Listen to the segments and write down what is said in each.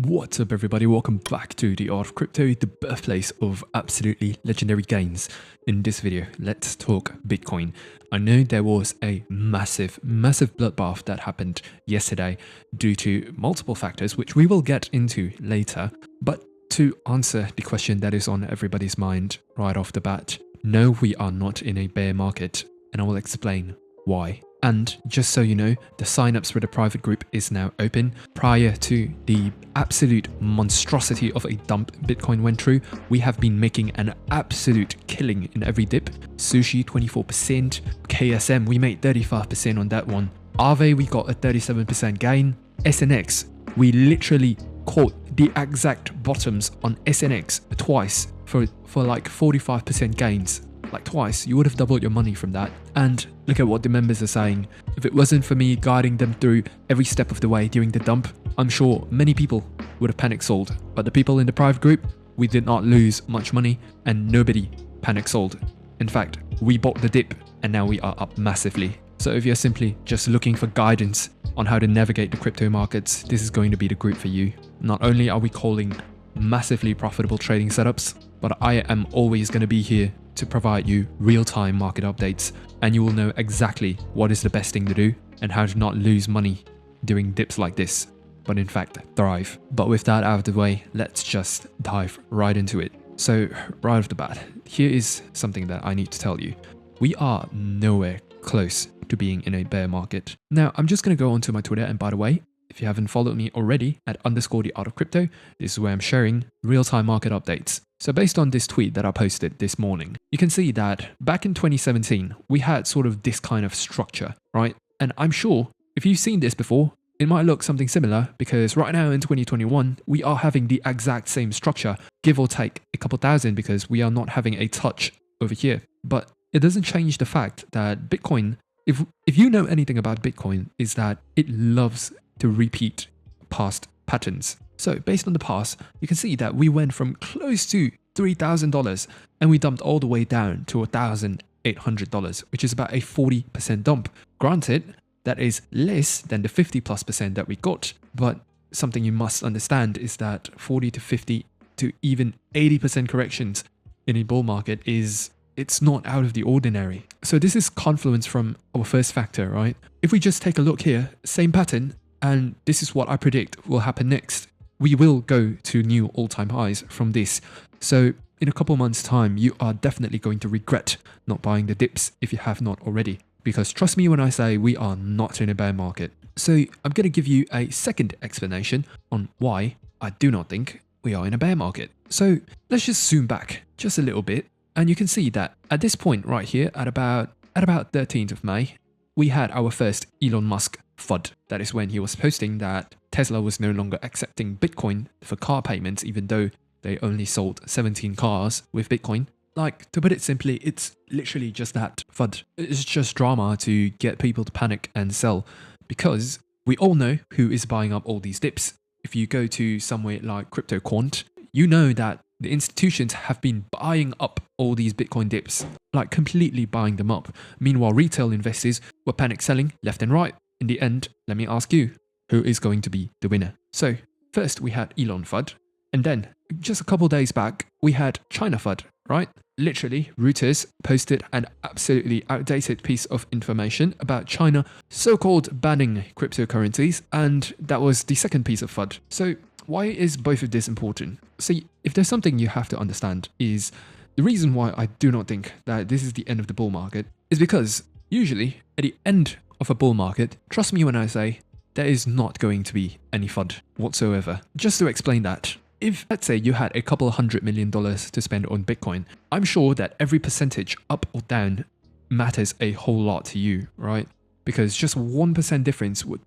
What's up everybody, welcome back to the Art of Crypto, the birthplace of absolutely legendary gains. In this video, let's talk Bitcoin. I know there was a massive bloodbath that happened yesterday due to multiple factors, which we will get into later. But to answer the question that is on everybody's mind right off the bat, no, we are not in a bear market, and I will explain why. And just so you know, the signups for the private group is now open. Prior to the absolute monstrosity of a dump Bitcoin went through, we have been making an absolute killing in every dip. Sushi 24%, KSM we made 35% on that one. Aave we got a 37% gain. SNX we literally caught the exact bottoms on SNX twice for like 45% gains. Like twice, you would have doubled your money from that. And look at what the members are saying. If it wasn't for me guiding them through every step of the way during the dump, I'm sure many people would have panic sold. But the people in the private group, we did not lose much money and nobody panic sold. In fact, we bought the dip and now we are up massively. So if you're simply just looking for guidance on how to navigate the crypto markets, this is going to be the group for you. Not only are we calling massively profitable trading setups, but I am always going to be here to provide you real-time market updates, and you will know exactly what is the best thing to do and how to not lose money during dips like this, but in fact thrive. But with that out of the way, let's just dive right into it. So right off the bat, here is something that I need to tell you. We are nowhere close to being in a bear market. Now, I'm just going to go onto my Twitter, and by the way, if you haven't followed me already at _the_art_of_crypto, this is where I'm sharing real-time market updates. So based on this tweet that I posted this morning, you can see that back in 2017, we had sort of this kind of structure, right? And I'm sure if you've seen this before, it might look something similar, because right now in 2021, we are having the exact same structure, give or take a couple thousand, because we are not having a touch over here. But it doesn't change the fact that Bitcoin, if you know anything about Bitcoin, is that it loves to repeat past patterns. So based on the past, you can see that we went from close to $3,000 and we dumped all the way down to $1,800, which is about a 40% dump. Granted, that is less than the 50+% that we got, but something you must understand is that 40 to 50 to even 80% corrections in a bull market it's not out of the ordinary. So this is confluence from our first factor, right? If we just take a look here, same pattern, and this is what I predict will happen next. We will go to new all-time highs from this. So in a couple months' time, you are definitely going to regret not buying the dips if you have not already. Because trust me when I say we are not in a bear market. So I'm going to give you a second explanation on why I do not think we are in a bear market. So let's just zoom back just a little bit. And you can see that at this point right here, at about 13th of May, we had our first Elon Musk FUD. That is when he was posting that Tesla was no longer accepting Bitcoin for car payments, even though they only sold 17 cars with Bitcoin. Like, to put it simply, it's literally just that FUD. It's just drama to get people to panic and sell, because we all know who is buying up all these dips. If you go to somewhere like CryptoQuant, you know that the institutions have been buying up all these Bitcoin dips, like completely buying them up. Meanwhile, retail investors were panic selling left and right. In the end, let me ask you, who is going to be the winner? So first we had Elon FUD, and then just a couple days back, we had China FUD, right? Literally, Reuters posted an absolutely outdated piece of information about China so-called banning cryptocurrencies, and that was the second piece of FUD. So why is both of this important? See, if there's something you have to understand, is the reason why I do not think that this is the end of the bull market is because usually at the end of a bull market, trust me when I say, there is not going to be any FUD whatsoever. Just to explain that, if let's say you had a couple $100 million to spend on Bitcoin, I'm sure that every percentage up or down matters a whole lot to you, right? Because just 1% difference would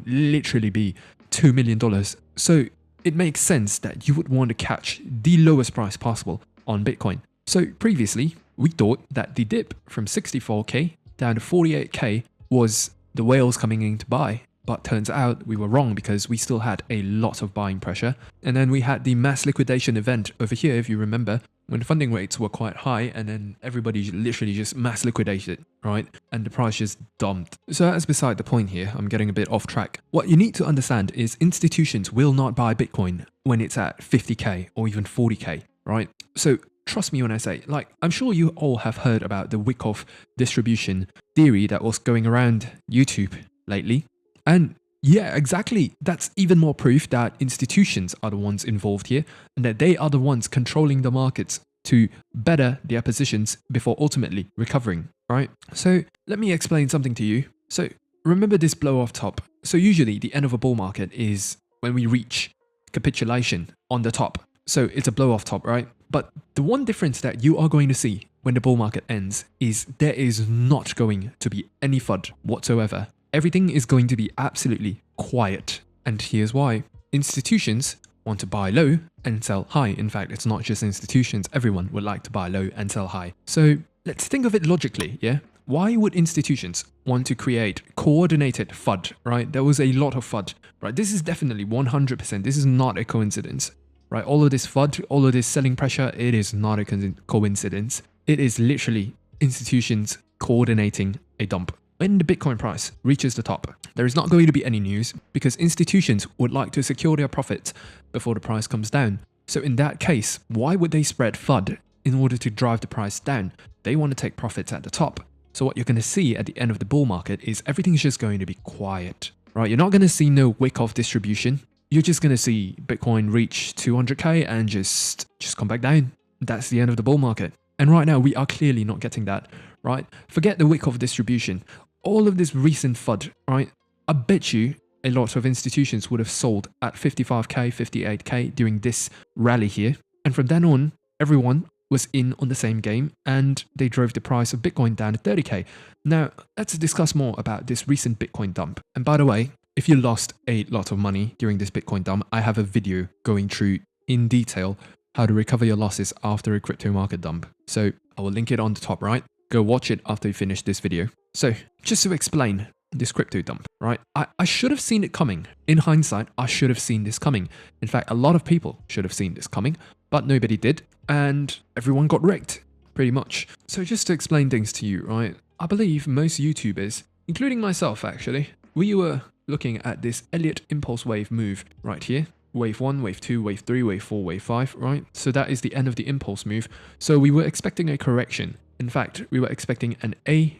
literally be $2 million. So it makes sense that you would want to catch the lowest price possible on Bitcoin. So previously, we thought that the dip from 64K down to 48K was the whales coming in to buy. But turns out we were wrong, because we still had a lot of buying pressure. And then we had the mass liquidation event over here, if you remember, when funding rates were quite high and then everybody literally just mass liquidated, right? And the price just dumped. So that's beside the point here. I'm getting a bit off track. What you need to understand is institutions will not buy Bitcoin when it's at 50K or even 40K, right? So trust me when I say, like, I'm sure you all have heard about the Wyckoff distribution theory that was going around YouTube lately. And yeah, exactly. That's even more proof that institutions are the ones involved here and that they are the ones controlling the markets to better their positions before ultimately recovering, right? So let me explain something to you. So remember this blow off top. So usually the end of a bull market is when we reach capitulation on the top. So it's a blow off top, right? But the one difference that you are going to see when the bull market ends is there is not going to be any FUD whatsoever. Everything is going to be absolutely quiet. And here's why. Institutions want to buy low and sell high. In fact, it's not just institutions. Everyone would like to buy low and sell high. So let's think of it logically, yeah? Why would institutions want to create coordinated FUD, right? There was a lot of FUD, right? This is definitely 100%. This is not a coincidence, right? All of this FUD, all of this selling pressure, it is not a coincidence. It is literally institutions coordinating a dump. When the Bitcoin price reaches the top, there is not going to be any news because institutions would like to secure their profits before the price comes down. So in that case, why would they spread FUD in order to drive the price down? They want to take profits at the top. So what you're going to see at the end of the bull market is everything's just going to be quiet, right? You're not going to see no Wyckoff distribution. You're just going to see Bitcoin reach 200K and just come back down. That's the end of the bull market. And right now we are clearly not getting that, right? Forget the Wyckoff distribution. All of this recent FUD, right? I bet you a lot of institutions would have sold at 55K, 58K during this rally here. And from then on, everyone was in on the same game and they drove the price of Bitcoin down to 30K. Now, let's discuss more about this recent Bitcoin dump. And by the way, if you lost a lot of money during this Bitcoin dump, I have a video going through in detail how to recover your losses after a crypto market dump. So I will link it on the top right. Go watch it after you finish this video. So just to explain this crypto dump, right? I should have seen it coming. In hindsight, I should have seen this coming. In fact, a lot of people should have seen this coming, but nobody did. And everyone got wrecked, pretty much. So just to explain things to you, right? I believe most YouTubers, including myself actually, we were looking at this Elliott impulse wave move right here. Wave 1, wave 2, wave 3, wave 4, wave 5, right? So that is the end of the impulse move. So we were expecting a correction. In fact, we were expecting an A,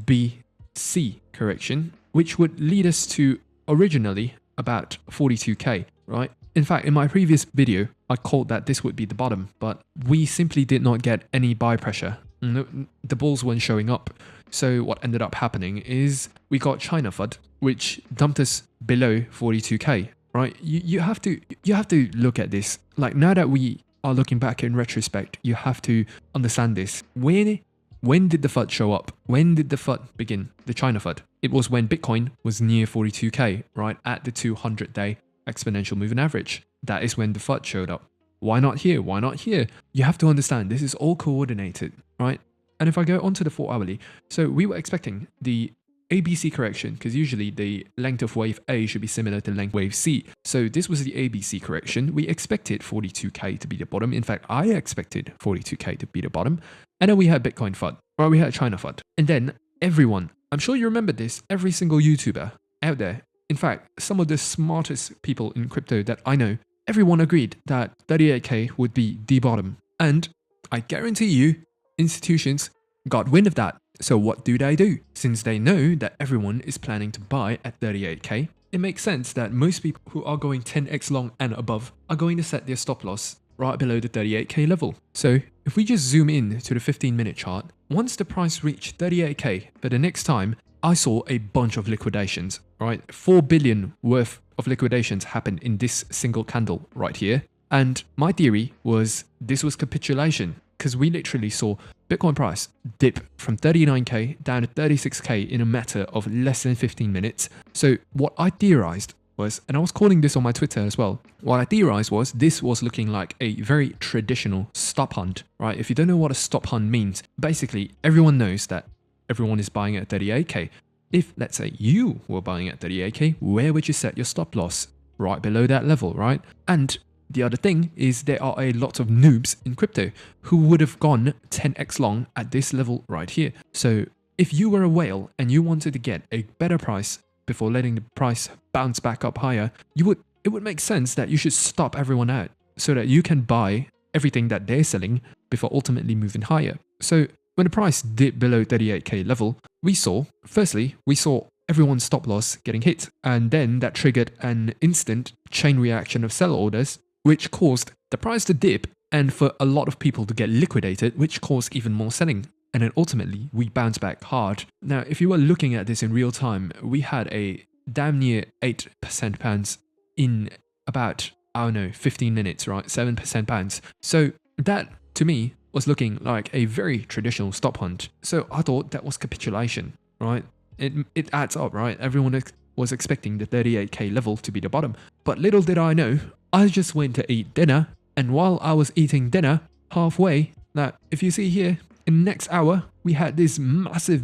B, C correction, which would lead us to originally about 42K, right? In fact, in my previous video, I called that this would be the bottom, but we simply did not get any buy pressure. The bulls weren't showing up. So what ended up happening is we got China FUD, which dumped us below 42K, right? You have to look at this. Like now that we are looking back in retrospect, you have to understand this. When did the FUD show up? When did the FUD begin? The China FUD. It was when Bitcoin was near 42K, right? At the 200-day exponential moving average. That is when the FUD showed up. Why not here? Why not here? You have to understand this is all coordinated, right? And if I go onto the 4 hourly, so we were expecting the ABC correction because usually the length of wave A should be similar to length wave C. So this was the ABC correction. We expected 42K to be the bottom. In fact, I expected 42K to be the bottom. And then we had Bitcoin FUD, or we had China FUD. And then everyone, I'm sure you remember this, every single YouTuber out there, in fact, some of the smartest people in crypto that I know, everyone agreed that 38K would be the bottom. And I guarantee you, institutions got wind of that. So what do? Since they know that everyone is planning to buy at 38K, it makes sense that most people who are going 10x long and above are going to set their stop loss right below the 38K level. So if we just zoom in to the 15-minute chart, once the price reached 38K, for the next time, I saw a bunch of liquidations, right? 4 billion worth of liquidations happened in this single candle right here. And my theory was this was capitulation because we literally saw Bitcoin price dip from 39K down to 36K in a matter of less than 15 minutes. So what I theorized was, and I was calling this on my Twitter as well, what I theorized was this was looking like a very traditional stop hunt, right? If you don't know what a stop hunt means, basically everyone knows that everyone is buying at 38K. If, let's say, you were buying at 38K, where would you set your stop loss? Right below that level, right? And The other thing is there are a lot of noobs in crypto who would have gone 10x long at this level right here. So if you were a whale and you wanted to get a better price before letting the price bounce back up higher, it would make sense that you should stop everyone out so that you can buy everything that they're selling before ultimately moving higher. So when the price dipped below 38k level, we saw everyone's stop loss getting hit, and then that triggered an instant chain reaction of sell orders, which caused the price to dip and for a lot of people to get liquidated, which caused even more selling. And then ultimately, we bounced back hard. Now, if you were looking at this in real time, we had a damn near 8% bounce in about, 15 minutes, right? 7% bounce. So that, to me, was looking like a very traditional stop hunt. So I thought that was capitulation, right? It adds up, right? Everyone was expecting the 38k level to be the bottom. But little did I know, I just went to eat dinner. And while I was eating dinner, halfway, now if you see here, in the next hour, we had these massive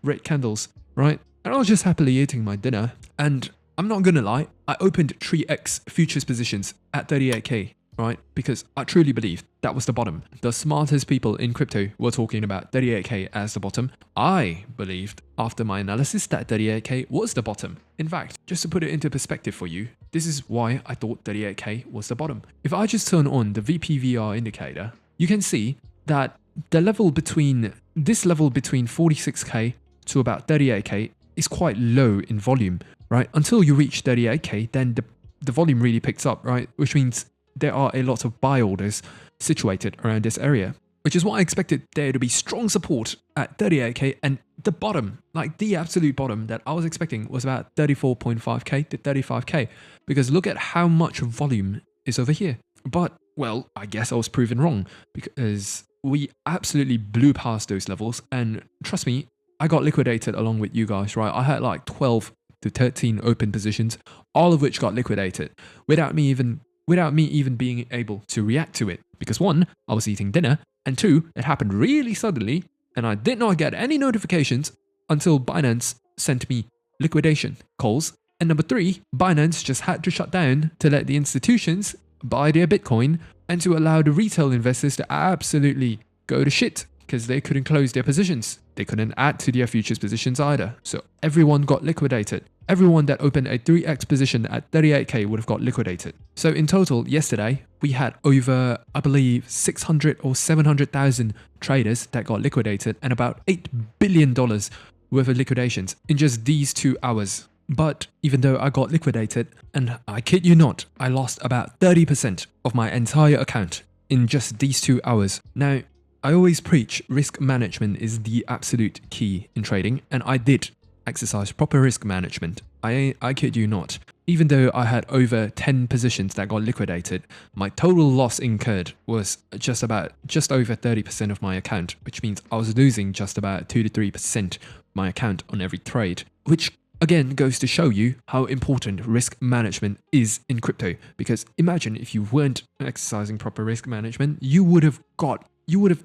red candles, right? And I was just happily eating my dinner. And I'm not gonna lie, I opened 3x futures positions at 38k, right? Because I truly believed that was the bottom. The smartest people in crypto were talking about 38k as the bottom. I believed, after my analysis, that 38k was the bottom. In fact, just to put it into perspective for you, this is why I thought 38k was the bottom. If I just turn on the VPVR indicator, you can see that the level between 46k to about 38k is quite low in volume, right? Until you reach 38k, then the volume really picks up, right? Which means there are a lot of buy orders situated around this area, which is why I expected there to be strong support at 38k, and the bottom, like the absolute bottom that I was expecting, was about 34.5k to 35k, because look at how much volume is over here. But, well, I guess I was proven wrong, because we absolutely blew past those levels, and trust me, I got liquidated along with you guys, right? I had like 12 to 13 open positions, all of which got liquidated without me even being able to react to it. Because one, I was eating dinner, and two, it happened really suddenly, and I did not get any notifications until Binance sent me liquidation calls. And number three, Binance just had to shut down to let the institutions buy their Bitcoin and to allow the retail investors to absolutely go to shit because they couldn't close their positions. They couldn't add to their futures positions either. So everyone got liquidated. Everyone that opened a 3x position at 38k would have got liquidated. So in total, yesterday, we had over, I believe, 600 or 700,000 traders that got liquidated and about $8 billion worth of liquidations in just these 2 hours. But even though I got liquidated, and I kid you not, I lost about 30% of my entire account in just these 2 hours. Now, I always preach risk management is the absolute key in trading, and I did exercise proper risk management. I kid you not. Even though I had over 10 positions that got liquidated, my total loss incurred was just over 30% of my account, which means I was losing just about 2 to 3% of my account on every trade, which again goes to show you how important risk management is in crypto. Because imagine if you weren't exercising proper risk management, you would have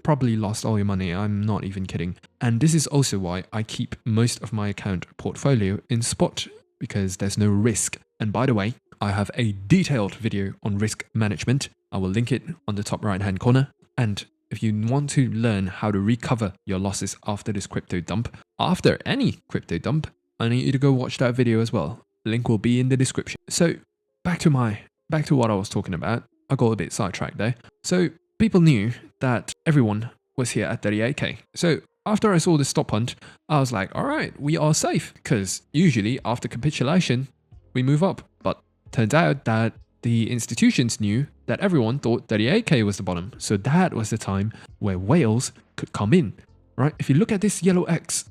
probably lost all your money. I'm not even kidding. And this is also why I keep most of my account portfolio in spot, because there's no risk. And by the way, I have a detailed video on risk management. I will link it on the top right hand corner. And if you want to learn how to recover your losses after this crypto dump, after any crypto dump, I need you to go watch that video as well. Link will be in the description. So back to what I was talking about. I got a bit sidetracked there. So people knew that everyone was here at 38k. So after I saw the stop hunt, I was like, all right, we are safe, because usually after capitulation, we move up. But turns out that the institutions knew that everyone thought 38k was the bottom. So that was the time where whales could come in, right? If you look at this yellow X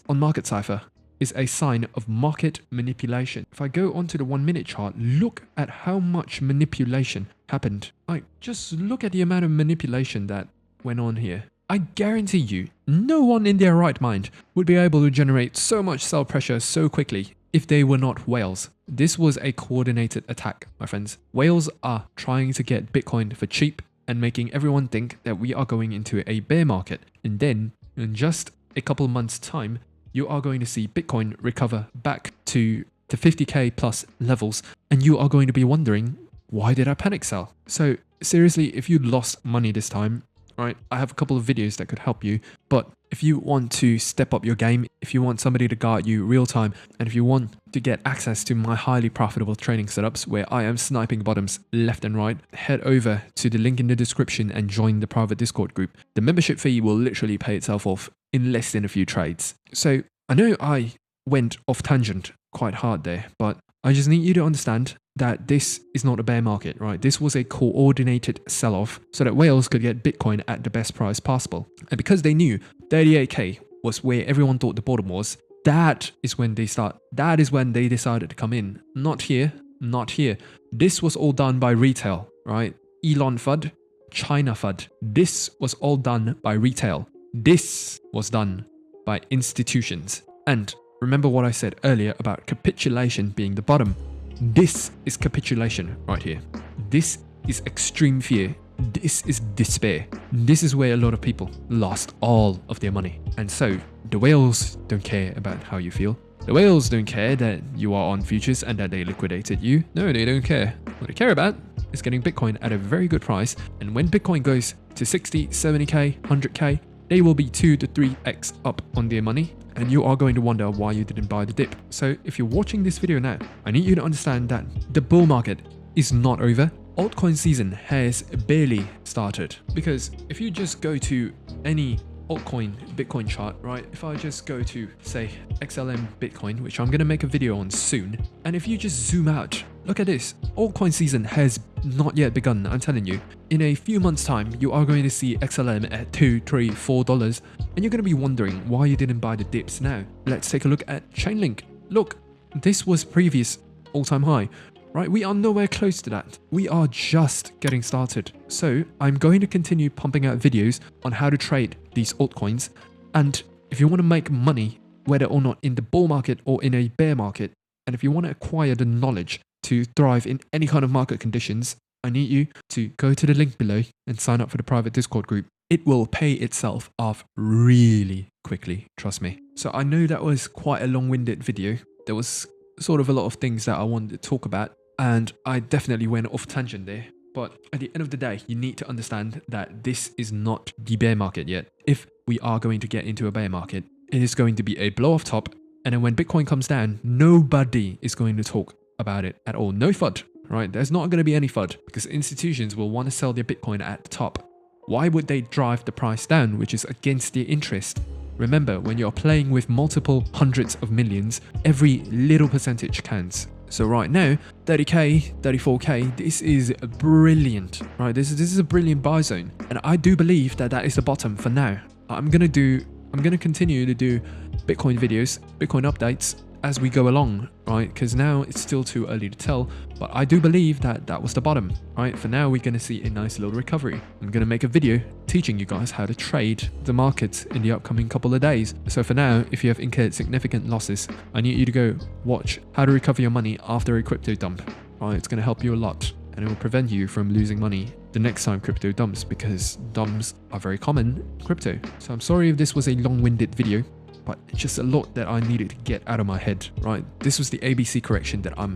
on market Cipher is a sign of market manipulation. If I go onto the 1 minute chart, look at how much manipulation happened. Like, just look at the amount of manipulation that went on here. I guarantee you, no one in their right mind would be able to generate so much sell pressure so quickly if they were not whales. This was a coordinated attack, my friends. Whales are trying to get Bitcoin for cheap and making everyone think that we are going into a bear market. And then, in just a couple months' time, you are going to see Bitcoin recover back to 50k plus levels, and you are going to be wondering, why did I panic sell? So seriously, if you lost money this time, right, I have a couple of videos that could help you. But if you want to step up your game, if you want somebody to guide you real time, and if you want to get access to my highly profitable trading setups where I am sniping bottoms left and right, head over to the link in the description and join the private Discord group. The membership fee will literally pay itself off in less than a few trades. So I know I went off tangent quite hard there, but I just need you to understand that this is not a bear market, right? This was a coordinated sell-off so that whales could get Bitcoin at the best price possible. And because they knew 38k was where everyone thought the bottom was, that is when they decided to come in. Not here, not here. This was all done by retail, right? Elon FUD, China FUD. This was all done by retail. This was done by institutions. And remember what I said earlier about capitulation being the bottom. This is capitulation right here. This is extreme fear. This is despair. This is where a lot of people lost all of their money. And so the whales don't care about how you feel. The whales don't care that you are on futures and that they liquidated you. No, they don't care. What they care about is getting Bitcoin at a very good price. And when Bitcoin goes to 60, 70k, 100k, they will be 2 to 3x up on their money. And you are going to wonder why you didn't buy the dip. So if you're watching this video now, I need you to understand that the bull market is not over. Altcoin season has barely started, because if you just go to any altcoin Bitcoin chart, right? If I just go to, say, XLM Bitcoin, which I'm going to make a video on soon, and if you just zoom out, look at this. Altcoin season has not yet begun, I'm telling you. In a few months' time, you are going to see XLM at $2, $3, $4, and you're going to be wondering why you didn't buy the dips now. Let's take a look at Chainlink. Look, this was previous all-time high. Right, we are nowhere close to that. We are just getting started. So I'm going to continue pumping out videos on how to trade these altcoins. And if you want to make money, whether or not in the bull market or in a bear market, and if you want to acquire the knowledge to thrive in any kind of market conditions, I need you to go to the link below and sign up for the private Discord group. It will pay itself off really quickly, trust me. So I know that was quite a long-winded video. There was sort of a lot of things that I wanted to talk about, and I definitely went off tangent there. But at the end of the day, you need to understand that this is not the bear market yet. If we are going to get into a bear market, it is going to be a blow off top. And then when Bitcoin comes down, nobody is going to talk about it at all. No FUD, right? There's not going to be any FUD because institutions will want to sell their Bitcoin at the top. Why would they drive the price down, which is against their interest? Remember, when you're playing with multiple hundreds of millions, every little percentage counts. So right now, 30k, 34k, this is brilliant, right? This is a brilliant buy zone. And I do believe that that is the bottom for now. I'm going to continue to do Bitcoin videos, Bitcoin updates as we go along, right? Because now it's still too early to tell, but I do believe that that was the bottom, right? For now, we're going to see a nice little recovery. I'm going to make a video teaching you guys how to trade the markets in the upcoming couple of days. So for now, if you have incurred significant losses, I need you to go watch how to recover your money after a crypto dump, right? It's going to help you a lot, and it will prevent you from losing money the next time crypto dumps, because dumps are very common in crypto. So I'm sorry if this was a long-winded video, but it's just a lot that I needed to get out of my head, right? This was the ABC correction that I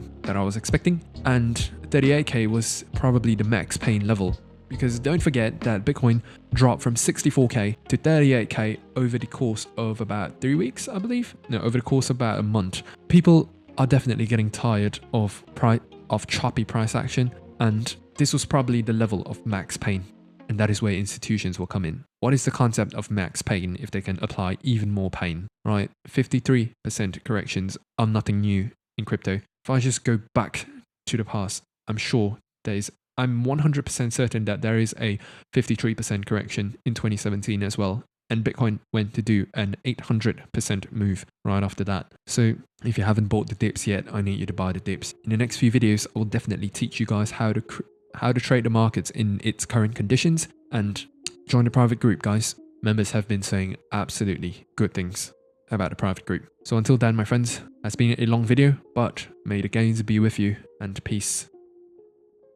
was expecting, and 38k was probably the max pain level, because don't forget that Bitcoin dropped from 64k to 38k over the course of about 3 weeks, I believe. No, over the course of about a month. People are definitely getting tired of choppy price action, and this was probably the level of max pain. And that is where institutions will come in. What is the concept of max pain if they can apply even more pain, right? 53% corrections are nothing new in crypto. If I just go back to the past, I'm 100% certain that there is a 53% correction in 2017 as well. And Bitcoin went to do an 800% move right after that. So if you haven't bought the dips yet, I need you to buy the dips. In the next few videos, I will definitely teach you guys how to trade the markets in its current conditions, and join the private group, guys. Members have been saying absolutely good things about the private group. So until then, my friends, that's been a long video, but may the gains be with you, and peace.